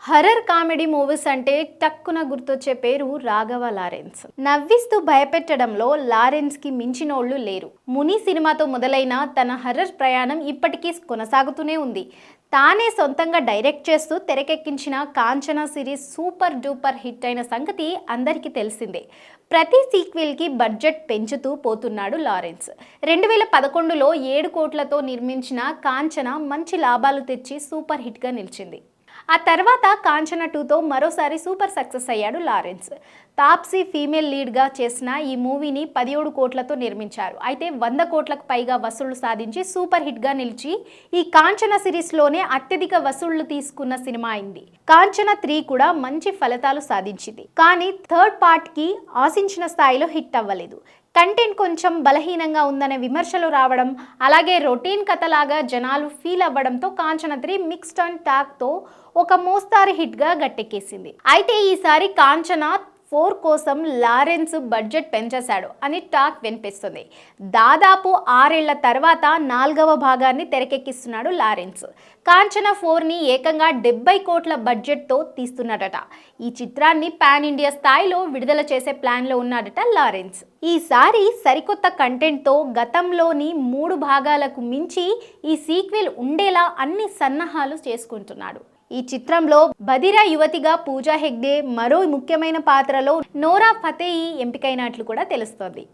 Horror comedy movies అంటే టక్కున గుర్తొచ్చే పేరు రాఘవ లారెన్స్. నవ్విస్తూ భయపెట్టడంలో లారెన్స్ కి మించినోళ్లు లేరు. ముని సినిమాతో మొదలైన తన హర్రర్ ప్రయాణం ఇప్పటికీ కొనసాగుతూనే ఉంది. తానే సొంతంగా డైరెక్ట్ చేస్తూ తెరకెక్కించిన Kanchana series super duper hit అయిన సంగతి అందరికీ తెలిసిందే. ప్రతి సీక్వెల్కి బడ్జెట్ పెంచుతూ పోతున్నాడు లారెన్స్. 2011లో 7 కోట్లతో నిర్మించిన కాంచనా మంచి లాభాలు తెచ్చి సూపర్ హిట్గా నిలిచింది. ఆ తర్వాత కాంచనా 2తో మరోసారి సూపర్ సక్సెస్ అయ్యాడు లారెన్స్. తాప్సీ ఫీమేల్ లీడ్గా చేసిన ఈ మూవీని 17 కోట్లతో నిర్మించారు. అయితే 100 కోట్లకు పైగా వసూళ్లు సాధించి సూపర్ హిట్గా నిలిచి ఈ కాంచనా సిరీస్లోనే అత్యధిక వసూళ్లు తీసుకున్న సినిమా అయింది. కాంచనా 3 కూడా మంచి ఫలితాలు సాధించింది. కానీ థర్డ్ పార్ట్కి ఆశించిన స్థాయిలో హిట్ అవ్వలేదు. కంటెంట్ కొంచెం బలహీనంగా ఉందనే విమర్శలు రావడం, అలాగే రొటీన్ కథలాగా జనాలు ఫీల్ అవ్వడంతో కాంచనా 3 మిక్స్డ్ అండ్ టాక్తో ఒక మోస్తారు హిట్గా గట్టెక్కేసింది. అయితే ఈసారి కాంచనా 4 కోసం లారెన్స్ బడ్జెట్ పెంచేశాడు అని టాక్ వినిపిస్తుంది. దాదాపు 6 ఏళ్ల తర్వాత 4వ భాగాన్ని తెరకెక్కిస్తున్నాడు లారెన్స్. కాంచనా 4ని ఏకంగా 70 కోట్ల బడ్జెట్తో తీస్తున్నాడట. ఈ చిత్రాన్ని పాన్ ఇండియా స్థాయిలో విడుదల చేసే ప్లాన్లో ఉన్నాడట లారెన్స్. ఈసారి సరికొత్త కంటెంట్తో గతంలోని 3 భాగాలకు మించి ఈ సీక్వెల్ ఉండేలా అన్ని సన్నాహాలు చేసుకుంటున్నాడు. ఈ చిత్రంలో బధిర యువతిగా పూజా హెగ్డే, మరో ముఖ్యమైన పాత్రలో నోరా ఫతేహి ఎంపికైనట్లు కూడా తెలుస్తోంది.